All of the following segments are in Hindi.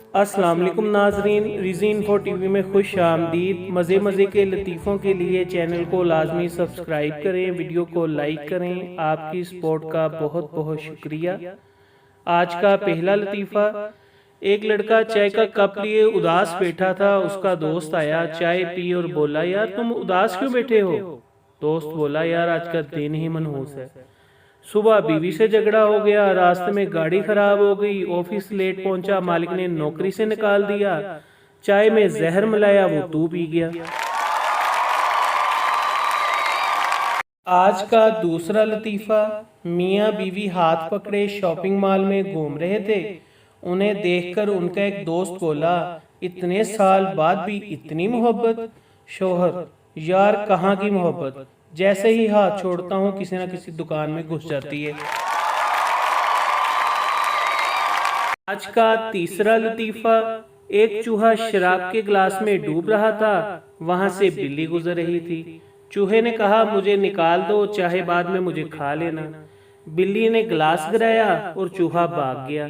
अस्सलाम वालेकुम नाजरीन, रिज़ीन फॉर टीवी में खुश आमदीद। मज़े के लतीफ़ों के लिए चैनल को लाजमी सब्सक्राइब करें, वीडियो को लाइक करें। आपकी सपोर्ट का बहुत बहुत शुक्रिया। आज का पहला लतीफ़ा, एक लड़का चाय का कप लिए उदास बैठा था। उसका दोस्त आया, चाय पी और बोला, यार तुम उदास क्यों बैठे हो? दोस्त बोला, यार आज का दिन ही मनहूस है। सुबह बीवी से झगड़ा हो गया, रास्ते में गाड़ी खराब हो गई, ऑफिस लेट पहुंचा, मालिक ने नौकरी से निकाल दिया, चाय में जहर मिलाया, वो तू पी गया। आज का दूसरा लतीफा, मियाँ बीवी हाथ पकड़े शॉपिंग मॉल में घूम रहे थे। उन्हें देखकर उनका एक दोस्त बोला, इतने साल बाद भी इतनी मोहब्बत? शोहर, यार कहाँ की मोहब्बत, जैसे ही हाथ छोड़ता हूँ किसी न किसी दुकान में घुस जाती है। आज का तीसरा लतीफा, एक चूहा शराब के गिलास में डूब रहा था। वहां से बिल्ली गुजर रही थी। चूहे ने कहा, मुझे निकाल दो, चाहे बाद में मुझे खा लेना। बिल्ली ने गिलास गिराया और चूहा भाग गया।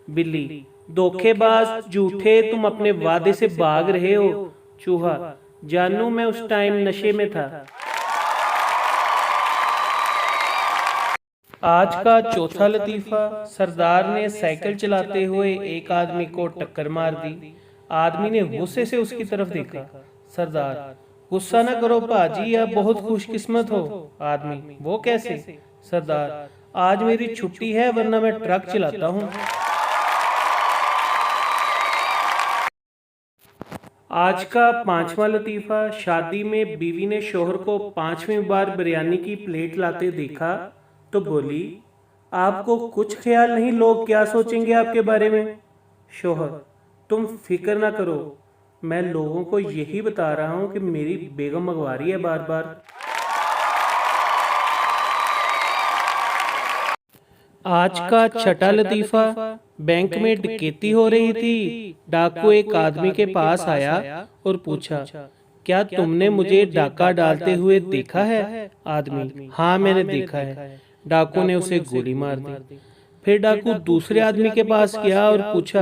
बिल्ली, धोखेबाज, झूठे, तुम अपने वादे से भाग रहे हो। चूहा, जानू मैं उस टाइम नशे में था। आज का चौथा लतीफा, सरदार ने साइकिल चलाते हुए एक आदमी को टक्कर मार दी। आदमी ने गुस्से से उसकी तरफ देखा। सरदार, गुस्सा न करो पाजी, आप बहुत खुशकिस्मत हो। आदमी, वो कैसे? सरदार, आज मेरी छुट्टी है, वरना मैं ट्रक चलाता हूँ। आज का पांचवा लतीफा, शादी में बीवी ने शोहर को 5वीं बार बिरयानी की प्लेट लाते देखा तो बोली, आपको कुछ ख्याल नहीं लोग क्या सोचेंगे आपके बारे में? शोहर, तुम फिक्र ना करो, मैं लोगों को यही बता रहा हूं कि मेरी बेगम मंगवा रही है बार बार। आज का छठा लतीफा, बैंक में डकैती हो रही थी। डाकू एक आदमी के पास आया और पूछा, क्या तुमने मुझे डाका डालते हुए देखा है? आदमी, हाँ मैंने देखा है। डाकू ने उसे गोली मार दी। फिर डाकू दूसरे आदमी के पास गया और पूछा,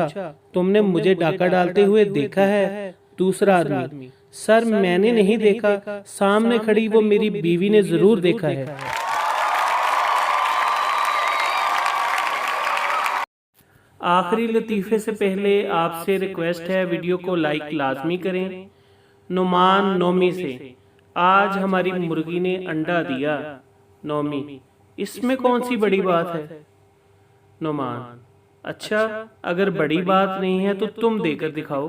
तुमने मुझे डाका डालते हुए देखा है? दूसरा आदमी, सर मैंने नहीं देखा, सामने खड़ी वो मेरी बीवी ने जरूर देखा है। आखिरी लतीफे से पहले आपसे रिक्वेस्ट है, वीडियो को लाइक लाजमी करें। नुमान नौमी से, आज हमारी मुर्गी ने अंडा दिया। नौमी, इसमें कौन सी बड़ी बात है? नुमान, अच्छा अगर बड़ी बात नहीं है तो तुम देकर दिखाओ।